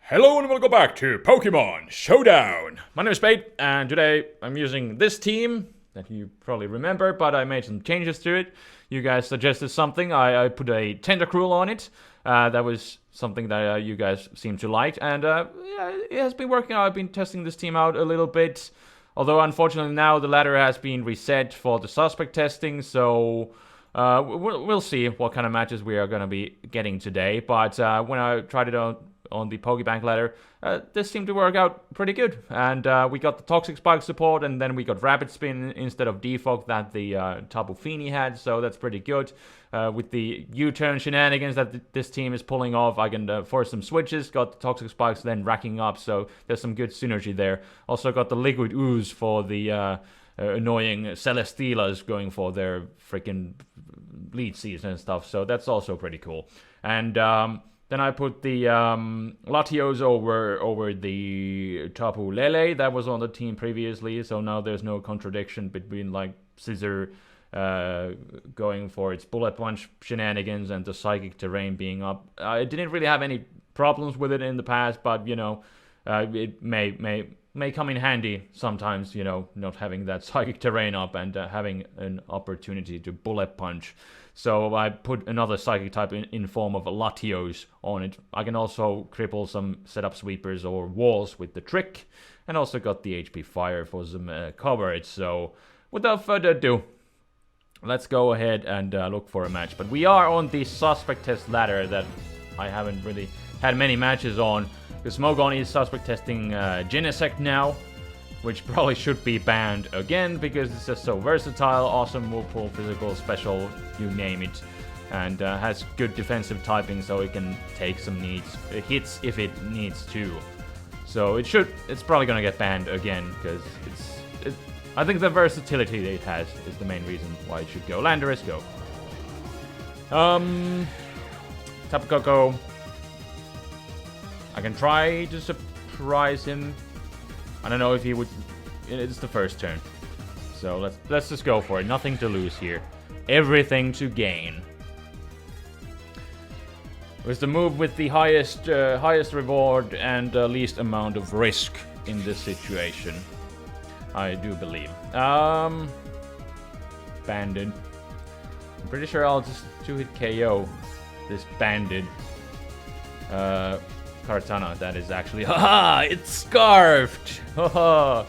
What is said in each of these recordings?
Hello and welcome back to Pokemon Showdown! My name is Spade, and today I'm using this team that you probably remember, but I made some changes to it. You guys suggested something, I put a Tentacruel on it. That was something that you guys seem to like, and yeah, it has been working out. I've been testing this team out a little bit, although unfortunately now the ladder has been reset for the suspect testing, so we'll see what kind of matches we are going to be getting today. But when I tried it out on the Pokebank ladder, this seemed to work out pretty good. And we got the Toxic Spike support, and then we got Rapid Spin instead of Defog that the Tapu Fini had, so that's pretty good. With the U-turn shenanigans that this team is pulling off, I can force some switches, got the Toxic Spikes then racking up, so there's some good synergy there. Also got the Liquid Ooze for the annoying Celesteelas going for their freaking lead season and stuff, so that's also pretty cool. And then I put the Latios over the Tapu Lele that was on the team previously, so now there's no contradiction between like Scissor going for its Bullet Punch shenanigans and the Psychic Terrain being up. I didn't really have any problems with it in the past, but you know, it may come in handy sometimes, you know, not having that Psychic Terrain up and having an opportunity to Bullet Punch. So I put another Psychic type in form of Latios on it. I can also cripple some setup sweepers or walls with the trick, and also got the HP Fire for some coverage. So without further ado, let's go ahead and look for a match. But we are on the suspect test ladder that I haven't really had many matches on, because Smogon is suspect testing Genesect now, which probably should be banned again because it's just so versatile, awesome move pool, physical, special, you name it, and has good defensive typing, so it can take some hits if it needs to. So it's probably gonna get banned again because I think the versatility that it has is the main reason why it should go. Landorus, go. Tapu Koko. I can try to surprise him. I don't know if he would. It's the first turn, so let's just go for it. Nothing to lose here, everything to gain. It was the move with the highest reward and least amount of risk in this situation, I do believe. Banded. I'm pretty sure I'll just 2-hit KO this banded. Kartana, that is actually, haha, it's scarfed. Haha.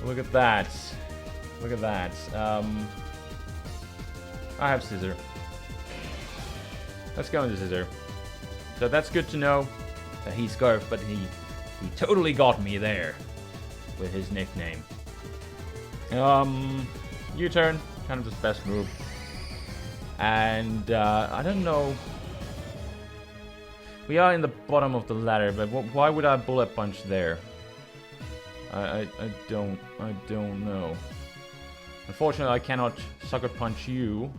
Look at that. Look at that. I have Scissor. Let's go into Scissor. So that's good to know that he's scarfed, but he totally got me there with his nickname. U-turn, kind of his best move. And I don't know. We are in the bottom of the ladder, but why would I Bullet Punch there? I don't know. Unfortunately, I cannot Sucker Punch you.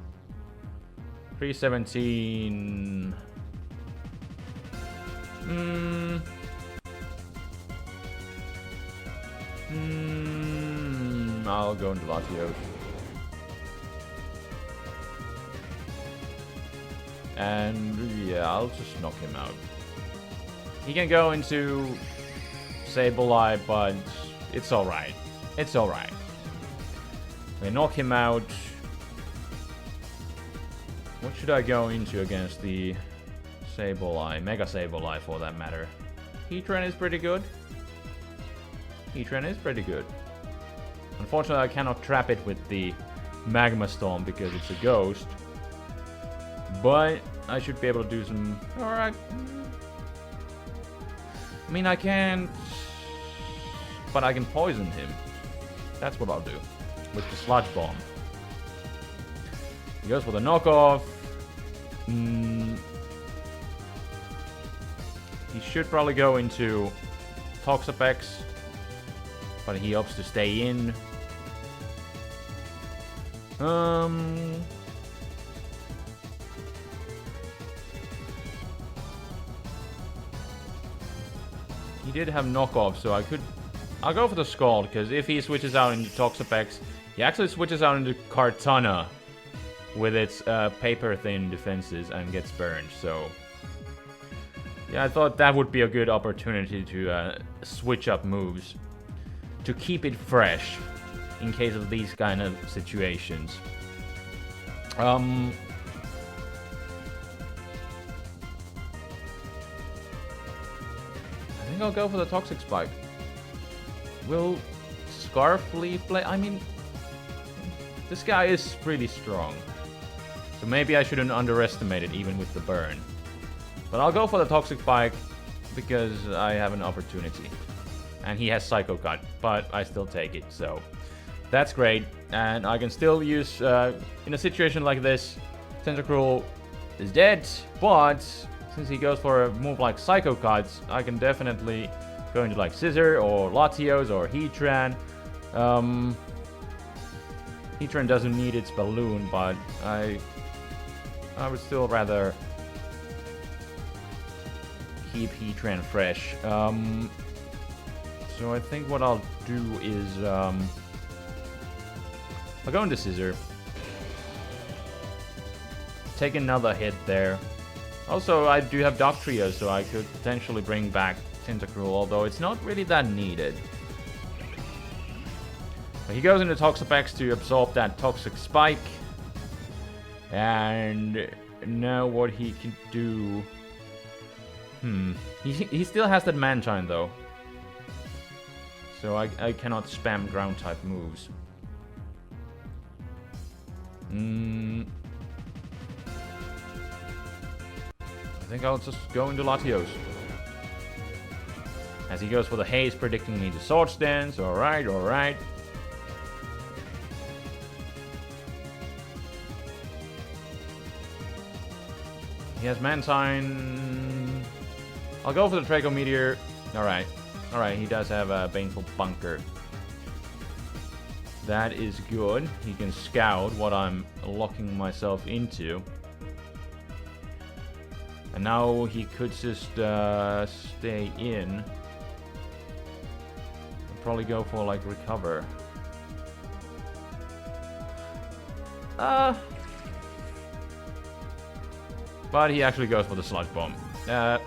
317. I'll go into Latios. And yeah, I'll just knock him out. He can go into Sableye, but it's alright. It's alright. We knock him out. What should I go into against the Sableye? Mega Sableye for that matter. Heatran is pretty good. Heatran is pretty good. Unfortunately, I cannot trap it with the Magma Storm because it's a ghost. But I should be able to do some. Alright. I mean, I can't. But I can poison him. That's what I'll do. With the Sludge Bomb. He goes for the knockoff. He should probably go into Toxapex. But he opts to stay in. He did have knockoff, so I'll go for the Scald, because if he switches out into Toxapex, he actually switches out into Kartana with its paper-thin defenses and gets burned, so Yeah, I thought that would be a good opportunity to switch up moves. To keep it fresh. In case of these kind of situations. I think I'll go for the Toxic Spike. Will Scarf Leaf play? I mean, this guy is pretty strong. So maybe I shouldn't underestimate it even with the burn. But I'll go for the Toxic Spike because I have an opportunity. And he has Psycho Cut, but I still take it, so that's great. And I can still use, in a situation like this, Tentacruel is dead, but since he goes for a move like Psycho Cuts, I can definitely go into like Scissor or Latios or Heatran. Heatran doesn't need its balloon, but I would still rather keep Heatran fresh. So I think what I'll do is I'll go into Scissor. Take another hit there. Also, I do have Dugtrio, so I could potentially bring back Tentacruel, although it's not really that needed. But he goes into Toxapex to absorb that Toxic Spike. And now what he can do... He still has that Mantine, though. So I cannot spam ground-type moves. I think I'll just go into Latios. As he goes for the Haze, predicting me to Swords Dance. Alright, alright. He has Mantine. I'll go for the Draco Meteor. Alright. Alright, he does have a Baneful Bunker. That is good. He can scout what I'm locking myself into. And now he could just stay in. I'll probably go for like Recover. But he actually goes for the Sludge Bomb.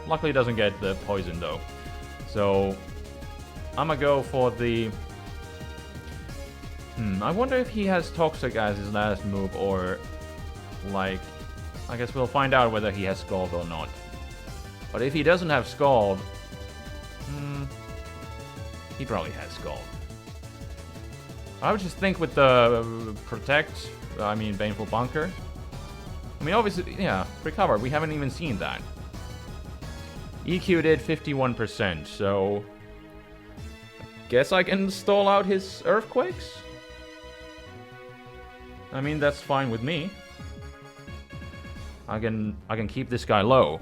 Luckily he doesn't get the poison though. So I'm gonna go for the... I wonder if he has Toxic as his last move or like... I guess we'll find out whether he has Scald or not. But if he doesn't have Scald... he probably has Scald. I would just think with the Protect, I mean Baneful Bunker. I mean obviously, yeah, Recover, we haven't even seen that. EQ did 51%, so... I guess I can stall out his Earthquakes? I mean, that's fine with me. I can keep this guy low.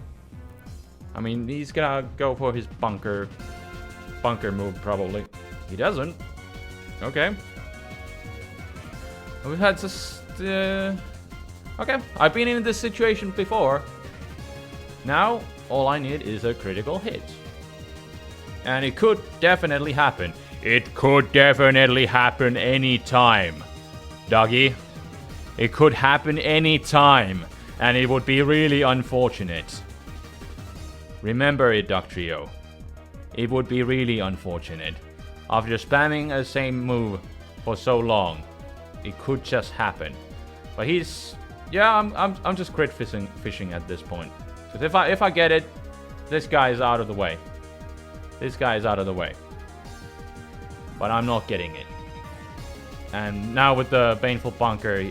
I mean, he's gonna go for his bunker move, probably. He doesn't. Okay. We've had just... Okay, I've been in this situation before. Now, all I need is a critical hit. And it could definitely happen. It could definitely happen anytime, doggy. It could happen anytime. And it would be really unfortunate. Remember it, Dugtrio. It would be really unfortunate. After spamming the same move for so long, it could just happen. But he's... Yeah, I'm just crit fishing at this point. Because if I get it, this guy is out of the way. This guy is out of the way. But I'm not getting it. And now with the Baneful Bunker,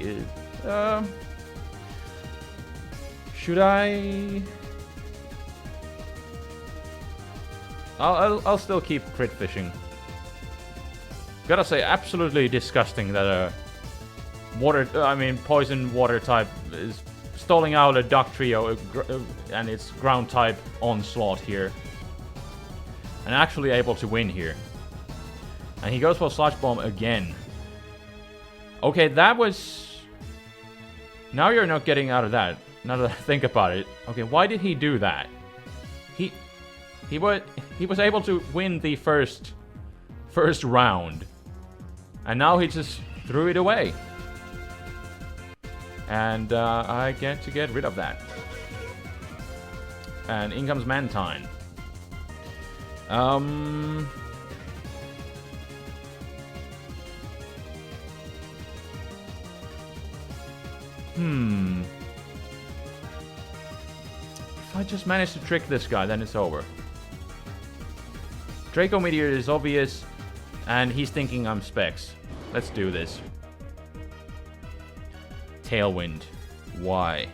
should I? I'll still keep crit fishing. Gotta say, absolutely disgusting that a poison water type is stalling out a Dugtrio and its ground type onslaught here. And actually able to win here. And he goes for a Sludge Bomb again. Okay, that was... Now you're not getting out of that. Now that I think about it. Okay, why did he do that? He was able to win the first round. And now he just threw it away. And I get to get rid of that. And in comes Mantine. If I just manage to trick this guy, then it's over. Draco Meteor is obvious, and he's thinking I'm Specs. Let's do this. Tailwind. Why?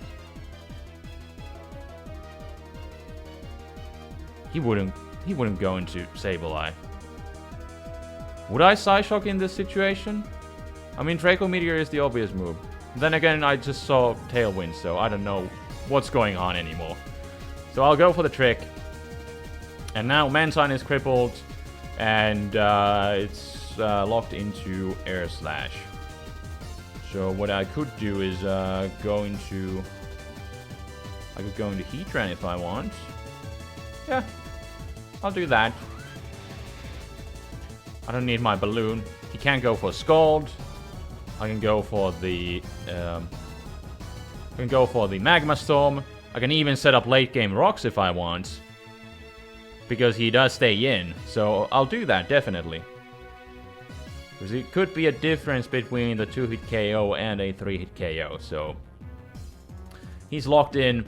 He wouldn't go into Sableye. Would I Psyshock in this situation? I mean, Draco Meteor is the obvious move. Then again, I just saw Tailwind, so I don't know what's going on anymore. So I'll go for the trick. And now Mantine is crippled, and it's locked into Air Slash. So what I could do is go into... I could go into Heatran if I want. Yeah, I'll do that. I don't need my Balloon. He can't go for Scald. I can go for the... Magma Storm. I can even set up late game Rocks if I want. Because he does stay in. So I'll do that, definitely. Because it could be a difference between the 2-hit KO and a 3-hit KO. So he's locked in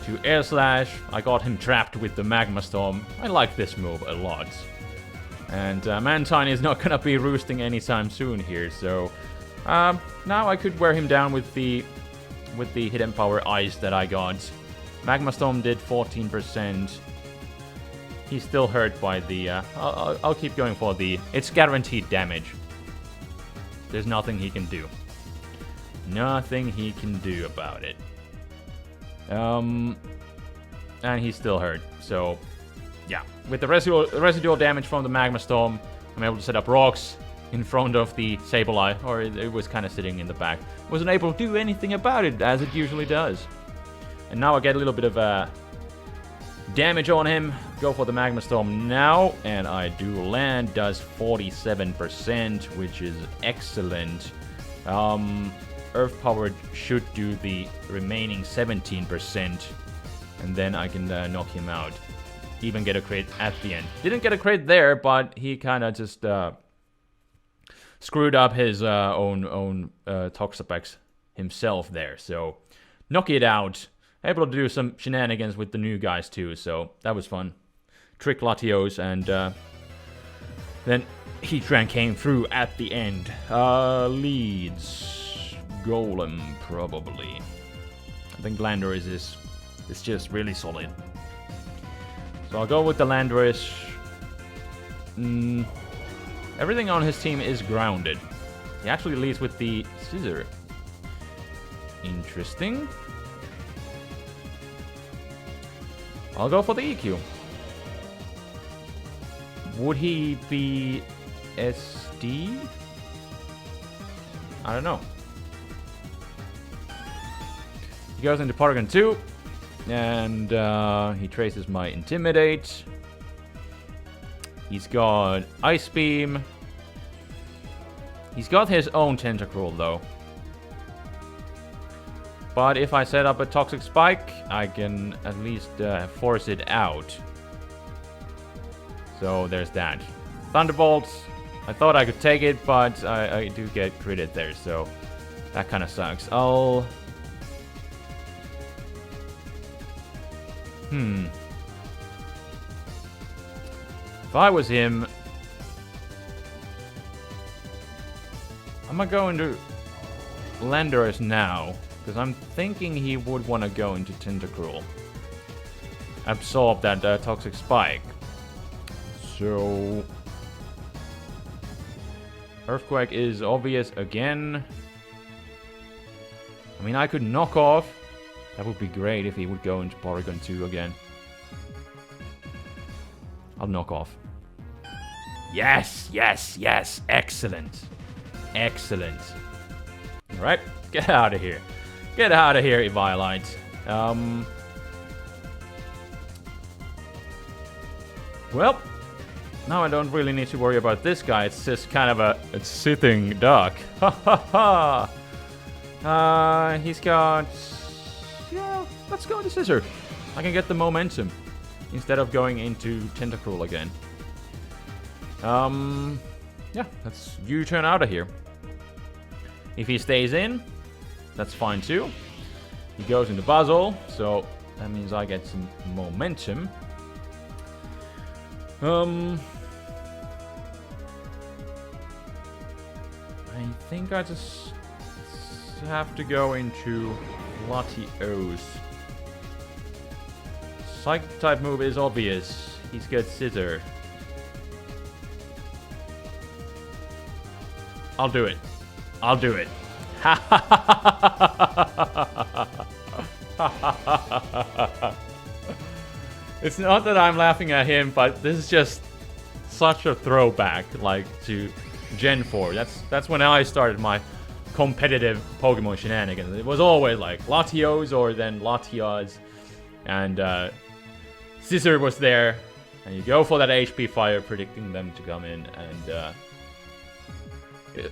to Air Slash. I got him trapped with the Magma Storm. I like this move a lot. And Mantine is not gonna be roosting anytime soon here. So now I could wear him down with the Hidden Power Ice that I got. Magma Storm did 14%. He's still hurt by the... I'll keep going for the... It's guaranteed damage. There's nothing he can do. Nothing he can do about it. And he's still hurt. So, yeah. With the residual damage from the Magma Storm, I'm able to set up Rocks in front of the Sableye. Or it was kind of sitting in the back. Wasn't able to do anything about it, as it usually does. And now I get a little bit of... damage on him. Go for the Magma Storm now, and I do land. Does 47%, which is excellent. Earth Powered should do the remaining 17%, and then I can knock him out. Even get a crit at the end. Didn't get a crit there, but he kind of just screwed up his own Toxapex himself there. So knock it out. Able to do some shenanigans with the new guys too, so that was fun. Trick Latios, and then Heatran came through at the end. Leads Golem, probably. I think Landorus is just really solid. So I'll go with the Landorus. Everything on his team is grounded. He actually leads with the Scissor. Interesting. I'll go for the EQ. Would he be SD? I don't know. He goes into Porygon-Z, and he traces my Intimidate. He's got Ice Beam. He's got his own Tentacruel, though. But if I set up a Toxic Spike, I can at least force it out. So there's that. Thunderbolt, I thought I could take it, but I do get critted there, so that kind of sucks. I'll... If I was him... I'm gonna go into Landorus now. Because I'm thinking he would want to go into Tentacruel. Absorb that Toxic Spike. So... Earthquake is obvious again. I mean, I could knock off. That would be great if he would go into Porygon-Z again. I'll knock off. Yes, yes, yes. Excellent. Excellent. Alright, get out of here. Get out of here, Eviolite. Well, now I don't really need to worry about this guy. It's just kind of a sitting duck. Ha ha ha. He's got... Yeah, let's go into Scissor. I can get the momentum instead of going into Tentacruel again. Yeah, let's U-turn out of here. If he stays in, that's fine too. He goes into Buzzle, so that means I get some momentum. I think I just have to go into Latios. Psychic type move is obvious. He's got Scissor. I'll do it. I'll do it. It's not that I'm laughing at him, but this is just such a throwback, like, to Gen 4. That's when I started my competitive Pokemon shenanigans. It was always like Latios or then Latias, and Scissor was there, and you go for that HP fire, predicting them to come in, and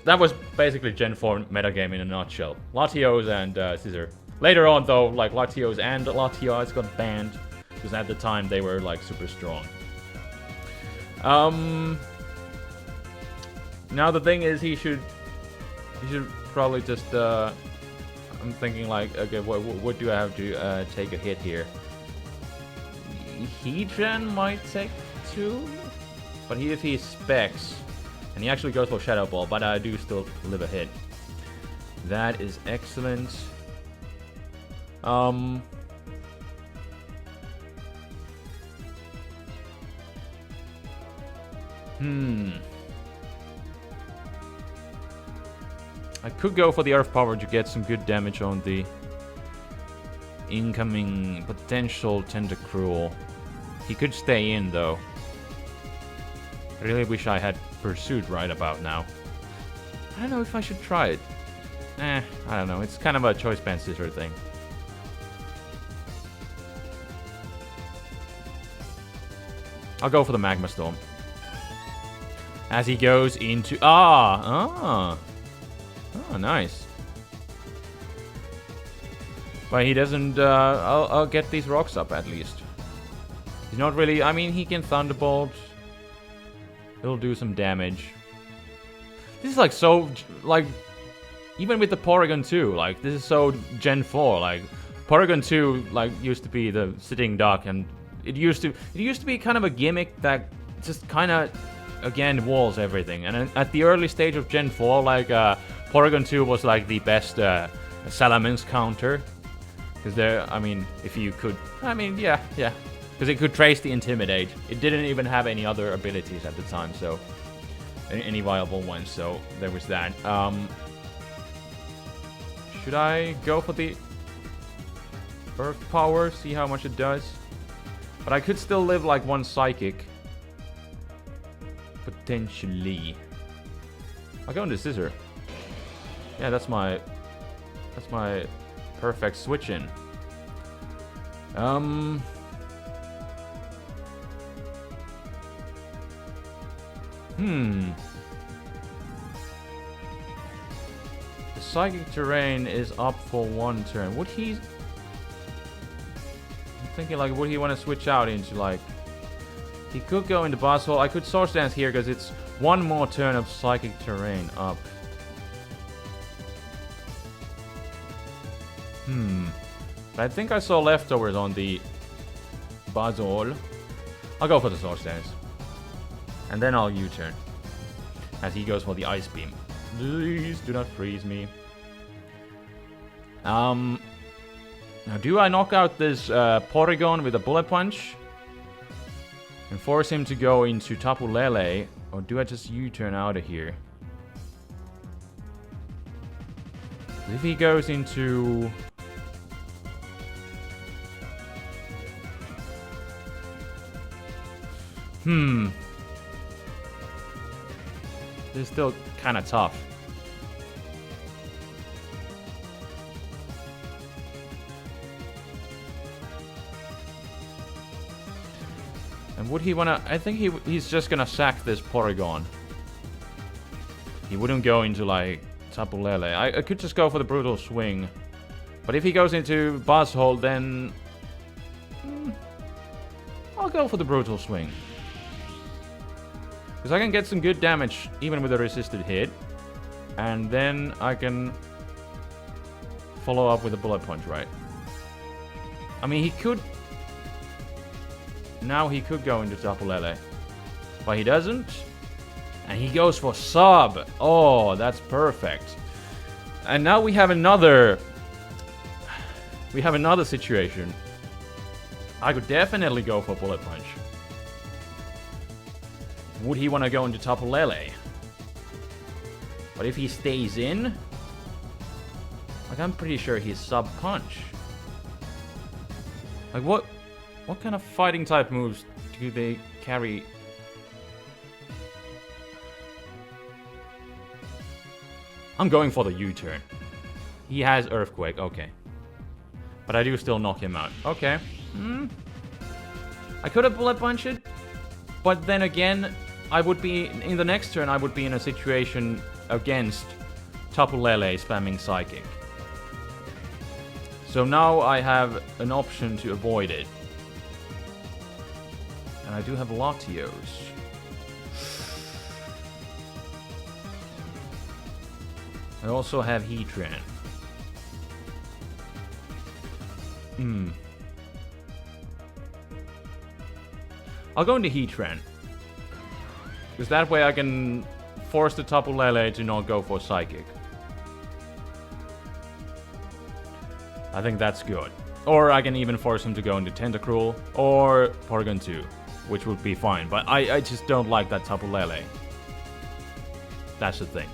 that was basically Gen 4 metagame in a nutshell. Latios and Scissor. Later on, though, like, Latios and Latias got banned, because at the time they were, like, super strong. Now the thing is, he should probably just, I'm thinking, like, okay, what do I have to take a hit here? Heatran might take 2, but if he specs, and he actually goes for Shadow Ball, but I do still live a hit. That is excellent. I could go for the Earth Power to get some good damage on the incoming potential Tentacruel. He could stay in, though. I really wish I had Pursuit right about now. I don't know if I should try it. I don't know. It's kind of a choice band scissor thing. I'll go for the Magma Storm. As he goes into... Oh, nice. But he doesn't... I'll get these rocks up at least. He's not really... I mean, he can Thunderbolt. It'll do some damage. This is like so... Like... Even with the Porygon-Z, like, this is so Gen 4. Like, Porygon-Z, like, used to be the sitting duck, and it used to be kind of a gimmick that just kind of, again, walls everything. And at the early stage of Gen 4, like, Porygon-Z was like the best Salamence counter. Because there, I mean, if you could, I mean, yeah. Because it could trace the Intimidate. It didn't even have any other abilities at the time, so, any viable ones, so there was that. Should I go for the Earth Power, see how much it does? But I could still live like one Psychic. Potentially. I'll go into Scissor. Yeah, that's my perfect switch in. The Psychic Terrain is up for one turn. Would he... I'm thinking, like, would he want to switch out into, like... He could go into Boss Hole. I could Source Dance here because it's one more turn of Psychic Terrain up. But I think I saw leftovers on the Buzzle. I'll go for the Source Dance. And then I'll U-turn. As he goes for the Ice Beam. Please do not freeze me. Now, do I knock out this Porygon with a Bullet Punch? And force him to go into Tapu Lele? Or do I just U-turn out of here? If he goes into... This is still kind of tough. And would he wanna... I think he's just gonna sack this Porygon. He wouldn't go into, like, Tapu Lele. I could just go for the Brutal Swing. But if he goes into Buzzhole, then... I'll go for the Brutal Swing. Because I can get some good damage even with a resisted hit. And then I can follow up with a Bullet Punch, right? I mean, he could... Now he could go into Tapu Lele. But he doesn't. And he goes for Sub. Oh, that's perfect. And now we have another... We have another situation. I could definitely go for Bullet Punch. Would he want to go into Tapu Lele? But if he stays in... Like, I'm pretty sure he's Sub Punch. Like, what kind of fighting type moves do they carry? I'm going for the U-turn. He has Earthquake, okay. But I do still knock him out. Okay. I could have Bullet Punched it, but then again, I would be, in the next turn, I would be in a situation against Tapu Lele spamming Psychic. So now I have an option to avoid it. And I do have Latios. I also have Heatran. I'll go into Heatran. Because that way I can force the Tapu Lele to not go for Psychic. I think that's good. Or I can even force him to go into Tentacruel or Porygon-Z, which would be fine. But I just don't like that Tapu Lele. That's the thing.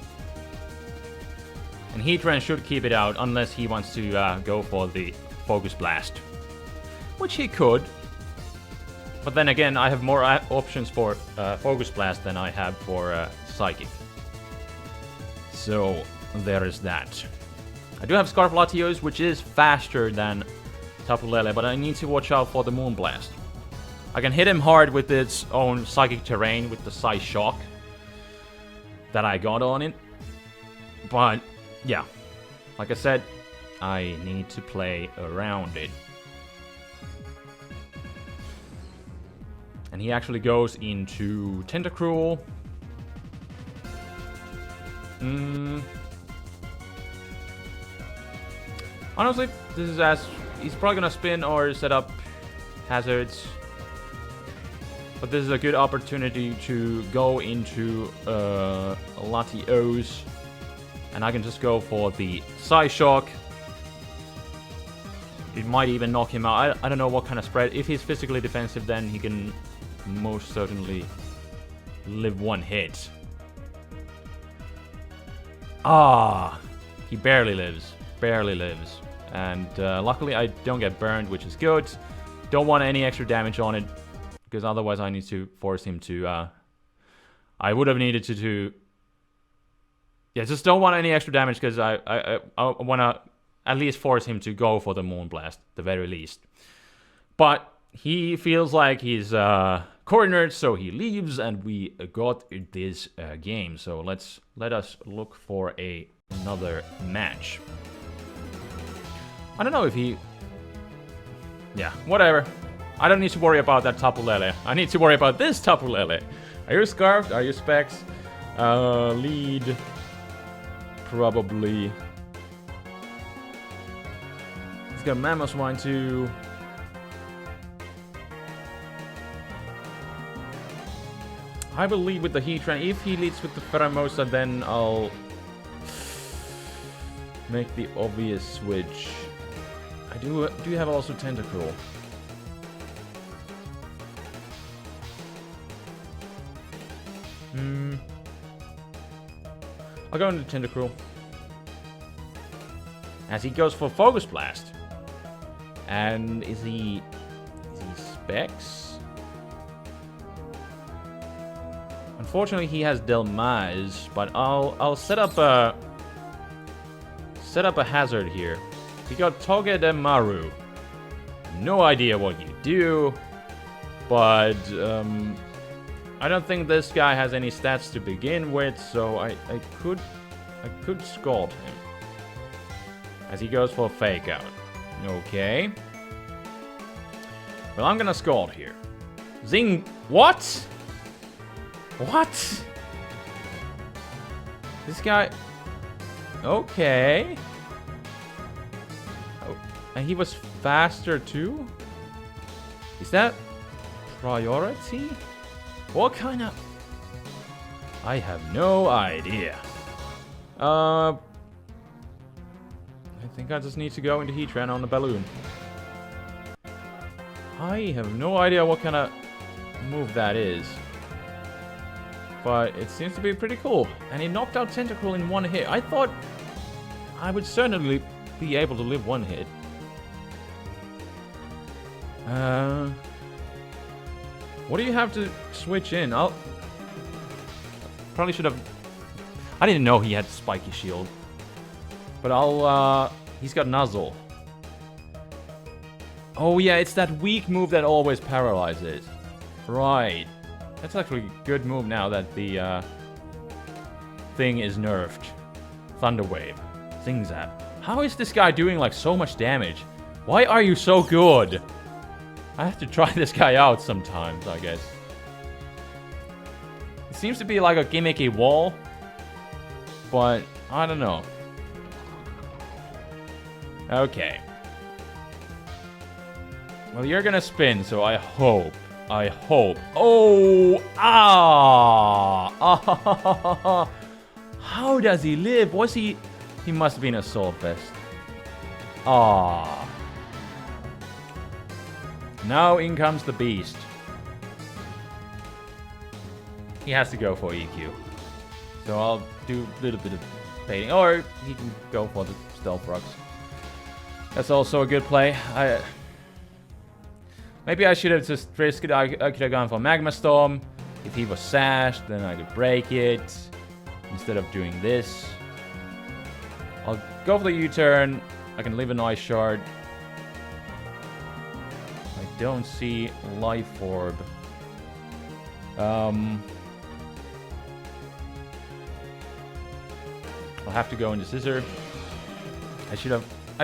And Heatran should keep it out unless he wants to go for the Focus Blast. Which he could. But then again, I have more options for Focus Blast than I have for Psychic. So, there is that. I do have Scarf Latios, which is faster than Tapu Lele, but I need to watch out for the Moonblast. I can hit him hard with its own Psychic Terrain, with the Psy Shock that I got on it. But, yeah. Like I said, I need to play around it. And he actually goes into Tentacruel. Honestly, this is as... He's probably gonna spin or set up hazards. But this is a good opportunity to go into Latios. And I can just go for the Psy Shock. It might even knock him out. I don't know what kind of spread. If he's physically defensive, then he can most certainly live one hit. Ah, he barely lives. Barely lives. And luckily I don't get burned, which is good. Don't want any extra damage on it, because otherwise I need to force him to... I would have needed to... Yeah, just don't want any extra damage, because I want to at least force him to go for the Moonblast, the very least. But he feels like he's cornered, so he leaves, and we got this game. So let us look for another match. I don't know if he... Yeah, whatever. I don't need to worry about that Tapu Lele. I need to worry about this Tapu Lele. Are you Scarfed? Are you Specs? Lead... Probably... He's got Mamoswine too. I will lead with the Heatran. If he leads with the Pheromosa, then I'll make the obvious switch. I do have also Tentacruel. I'll go into Tentacruel. As he goes for Focus Blast. And is he Specs? Unfortunately, he has Delmaz, but I'll set up a hazard here. He got Togedemaru. No idea what you do, but I don't think this guy has any stats to begin with, so I could Scald him. As he goes for Fake Out. Okay. Well, I'm gonna scald here. Zing. What? What? This guy... Okay. Oh, and he was faster too? Is that priority? What kind of... I have no idea. I think I just need to go into Heatran on the balloon. I have no idea what kind of move that is. But it seems to be pretty cool. And he knocked out Tentacruel in one hit. I thought I would certainly be able to live one hit. What do you have to switch in? Probably should have... I didn't know he had Spiky Shield. But he's got Nuzzle. Oh yeah, it's that weak move that always paralyzes. Right. That's actually a good move now that the thing is nerfed. Thunder Wave. Zing Zap. How is this guy doing like so much damage? Why are you so good? I have to try this guy out sometimes, I guess. It seems to be like a gimmicky wall. But, I don't know. Okay. Well, you're gonna spin, so I hope. Oh! Ah! How does he live? Was he... He must have been a Assault Vest. Ah. Now in comes the beast. He has to go for EQ. So I'll do a little bit of baiting. Or he can go for the Stealth Rocks. That's also a good play. Maybe I should have just risked it. I could have gone for Magma Storm. If he was sashed, then I could break it. Instead of doing this. I'll go for the U-turn. I can leave an Ice Shard. I don't see Life Orb. I'll have to go into Scissor. I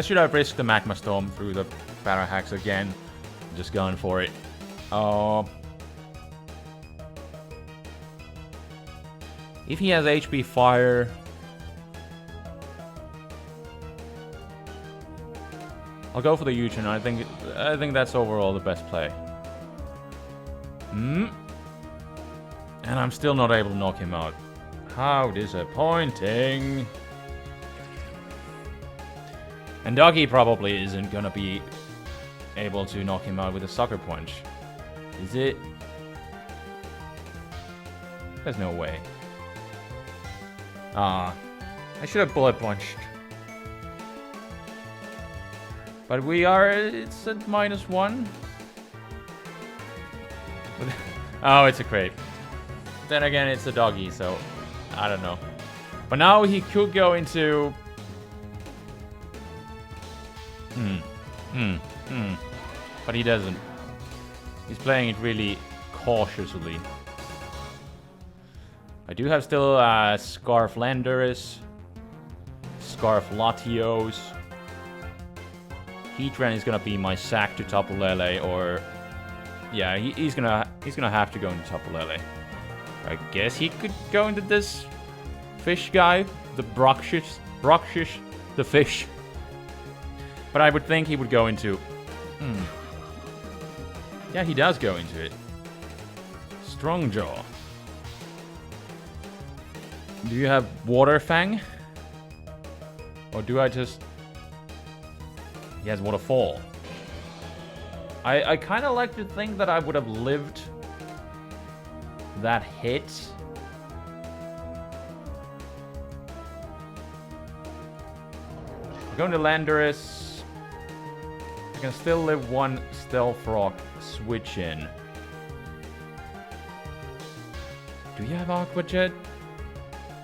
should have risked the Magma Storm through the Parahax again. Just going for it. If he has HP Fire, I'll go for the U-turn. I think that's overall the best play. And I'm still not able to knock him out. How disappointing. And Doggy probably isn't gonna be able to knock him out with a Sucker Punch. Is it? There's no way. I should have Bullet Punched. But it's at -1. Oh, it's a crate. Then again, it's a Doggy, so I don't know. But now he could go into... But he doesn't. He's playing it really cautiously. I do have still Scarf Landorus, Scarf Latios. Heatran is gonna be my sack to Tapu Lele, or yeah, he's gonna have to go into Tapu Lele. I guess he could go into this fish guy, the Broxish, the fish. But I would think he would go into... Yeah, he does go into it. Strong Jaw. Do you have Water Fang? Or do I just... He has Waterfall. I kind of like to think that I would have lived that hit. I'm going to Landorus. I can still live one Stealth Rock switch in. Do you have Aqua Jet?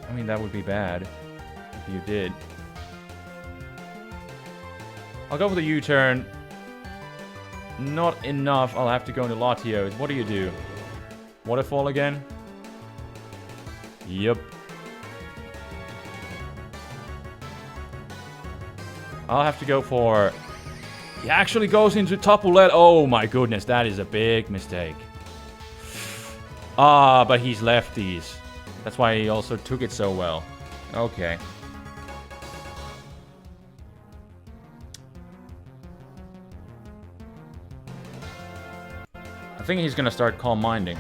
I mean, that would be bad if you did. I'll go for the U-turn. Not enough. I'll have to go into Latios. What do you do? Waterfall again? Yep. I'll have to go for He actually goes into Tapu Lele. Oh my goodness, that is a big mistake. Ah, but he's lefties. That's why he also took it so well. Okay. I think he's gonna start Calm Minding.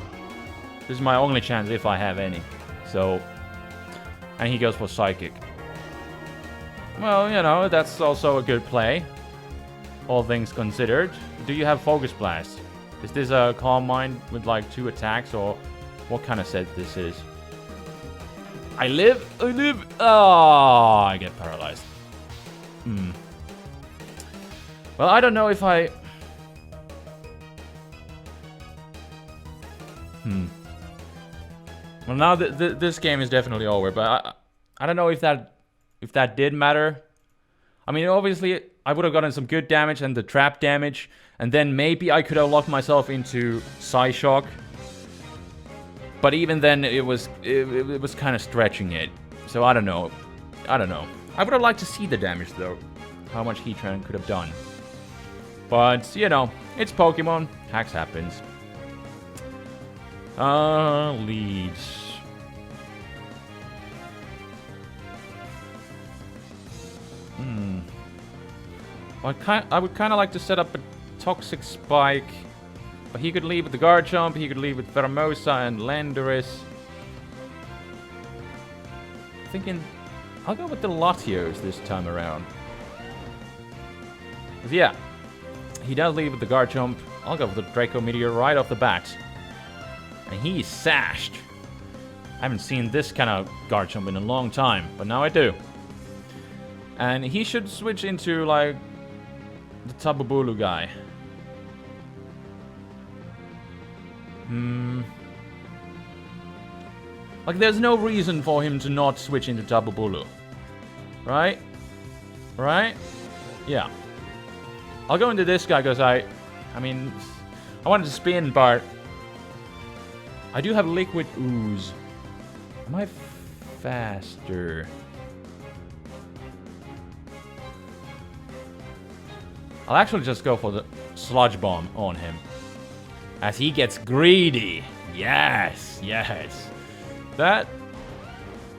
This is my only chance if I have any. So... And he goes for Psychic. Well, you know, that's also a good play. All things considered. Do you have Focus Blast? Is this a Calm Mind with like 2 attacks, or what kind of set this is? I live. Oh, I get paralyzed. Well, I don't know if I... Well, now this game is definitely over, but I don't know if that did matter. I mean, obviously, I would have gotten some good damage and the trap damage, and then maybe I could have locked myself into Psyshock. But even then, it was kind of stretching it. So I don't know. I would have liked to see the damage, though. How much Heatran could have done. But, you know, it's Pokemon. Hacks happens. Leads. I would kind of like to set up a Toxic Spike. But he could leave with the Guard Jump, he could leave with Pheromosa and Landorus. Thinking, I'll go with the Latios this time around. 'Cause yeah, he does leave with the Guard Jump. I'll go with the Draco Meteor right off the bat. And he's sashed. I haven't seen this kind of Guard Jump in a long time, but now I do. And he should switch into, like, the Tabubulu guy. Like, there's no reason for him to not switch into Tabubulu. Right? Right? Yeah. I'll go into this guy because I mean, I wanted to spin, but I do have Liquid Ooze. Am I faster? I'll actually just go for the Sludge Bomb on him. As he gets greedy. Yes, yes. That...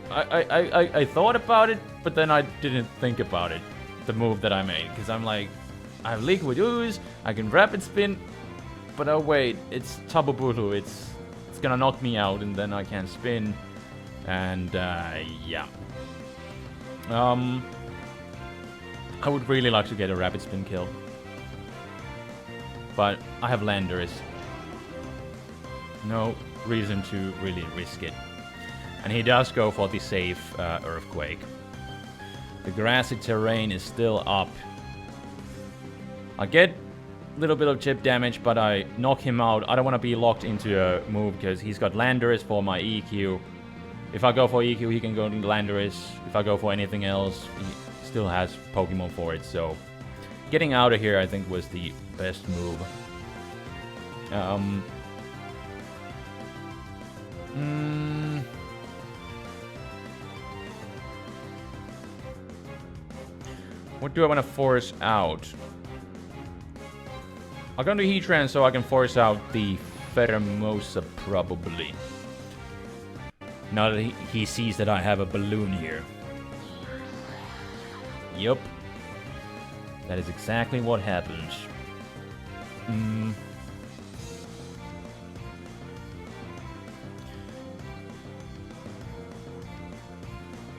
I thought about it, but then I didn't think about it. The move that I made. Because I'm like, I have Liquid Ooze, I can Rapid Spin, but oh wait, it's Tabubulu, it's gonna knock me out and then I can't spin. And, yeah. I would really like to get a Rapid Spin kill. But I have Landorus. No reason to really risk it. And he does go for the safe Earthquake. The grassy terrain is still up. I get a little bit of chip damage, but I knock him out. I don't want to be locked into a move because he's got Landorus for my EQ. If I go for EQ, he can go to Landorus. If I go for anything else, he still has Pokemon for it. So getting out of here, I think, was the best move. What do I want to force out? I'll go into Heatran so I can force out the Pheromosa, probably. Now that he sees that I have a balloon here. Yup. That is exactly what happens.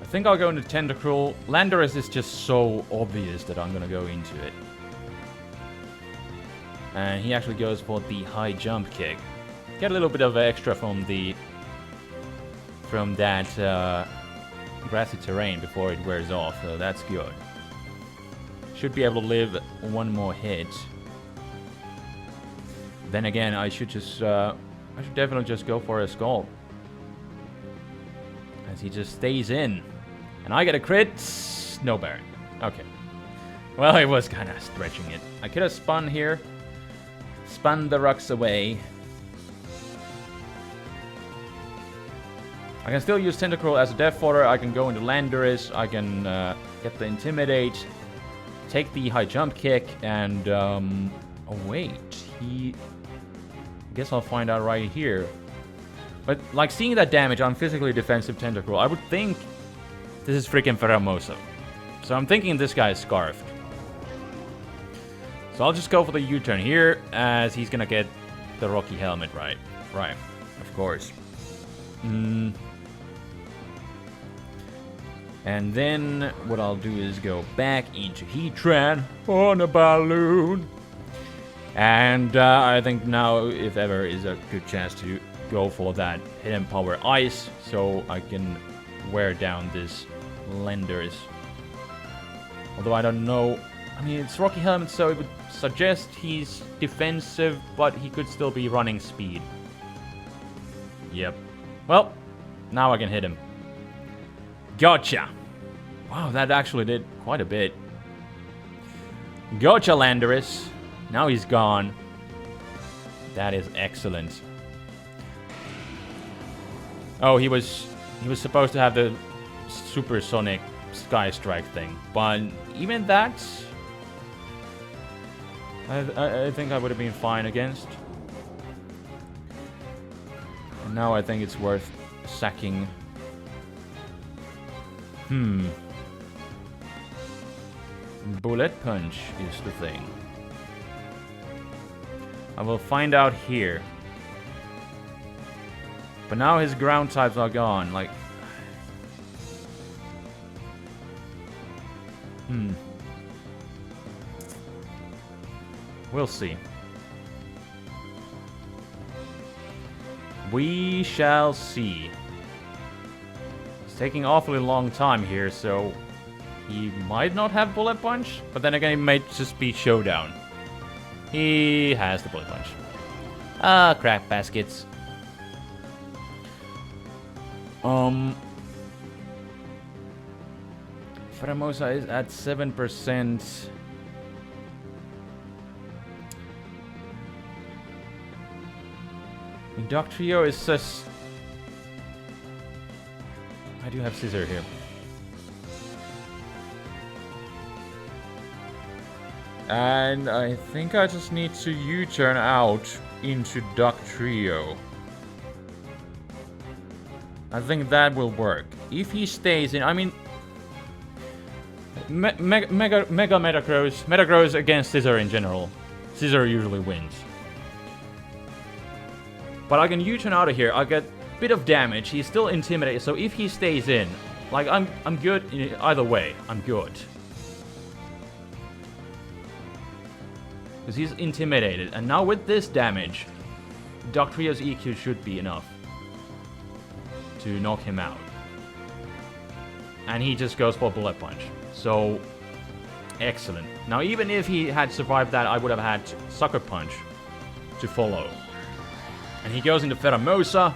I think I'll go into Tentacruel. Landorus is just so obvious that I'm gonna go into it. And he actually goes for the high jump kick. Get a little bit of extra from that grassy terrain before it wears off, so that's good. Should be able to live one more hit. Then again, I should definitely just go for a Scald. As he just stays in. And I get a crit. No Baron. Okay. Well, it was kind of stretching it. I could have spun here. Spun the rocks away. I can still use Tentacruel as a death fodder. I can go into Landorus. I can get the Intimidate. take the high jump kick and, oh wait, I guess I'll find out right here. But, like, seeing that damage on physically defensive Tentacruel, I would think this is freaking Pheromosa. So I'm thinking this guy is Scarfed. So I'll just go for the U-turn here, as he's gonna get the Rocky Helmet right. Right, of course. And then what I'll do is go back into Heatran on a balloon. And I think now, if ever, is a good chance to go for that Hidden Power Ice, so I can wear down this Landorus. Although I don't know, I mean, it's Rocky Helmet, so it would suggest he's defensive, but he could still be running speed. Yep. Well, now I can hit him. Gotcha! Wow, that actually did quite a bit. Gotcha, Landorus. Now he's gone. That is excellent. Oh, he was supposed to have the supersonic Sky Strike thing, but even that, I think I would have been fine against. And now I think it's worth sacking. Bullet Punch is the thing. I will find out here. But now his ground types are gone, like... We'll see. We shall see. It's taking awfully long time here, so... He might not have Bullet Punch, but then again, he might just be Showdown. He has the Bullet Punch. Ah, crap baskets. Pheromosa is at 7%. Dugtrio is just... I do have Scissor here. And I think I just need to U-turn out into Dugtrio. I think that will work. If he stays in, I mean... Mega Metagross against Scissor in general. Scissor usually wins. But I can U-turn out of here. I get a bit of damage. He's still intimidated, so if he stays in, like, I'm good either way. I'm good. Because he's intimidated. And now with this damage, Dugtrio's EQ should be enough to knock him out. And he just goes for Bullet Punch. So, excellent. Now, even if he had survived that, I would have had Sucker Punch to follow. And he goes into Pheromosa.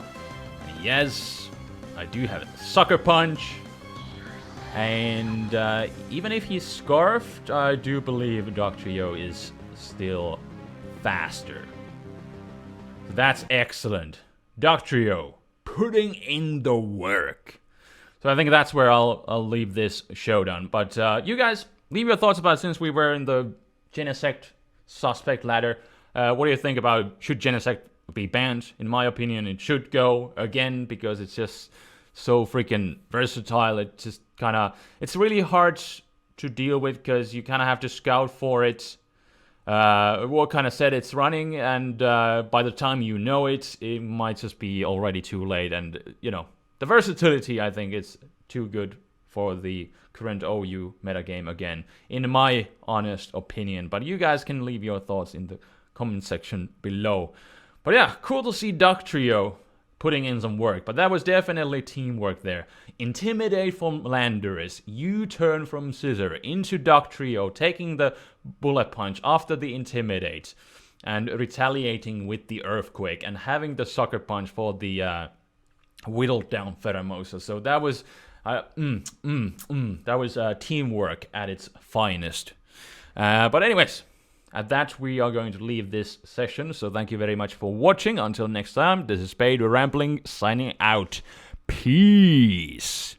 And yes, I do have a Sucker Punch. And even if he's Scarfed, I do believe Dugtrio is still faster. So that's excellent. Dugtrio putting in the work. So I think that's where I'll leave this showdown. But you guys, leave your thoughts about it, since we were in the Genesect suspect ladder. What do you think about, should Genesect be banned? In my opinion, it should go again, because it's just so freaking versatile. It just kind of, it's really hard to deal with, because you kind of have to scout for it, what kind of set it's running, and by the time you know it, it might just be already too late. And you know, the versatility, I think, is too good for the current OU metagame again, in my honest opinion. But you guys can leave your thoughts in the comment section below. But yeah, cool to see Dugtrio putting in some work. But that was definitely teamwork there. Intimidate from Landorus, U-turn from Scissor into Dugtrio, taking the Bullet Punch after the Intimidate, and retaliating with the Earthquake, and having the Sucker Punch for the whittled down Pheromosa. So that was that was teamwork at its finest. But anyways, at that we are going to leave this session. So thank you very much for watching. Until next time, this is Spade Rambling signing out. Peace.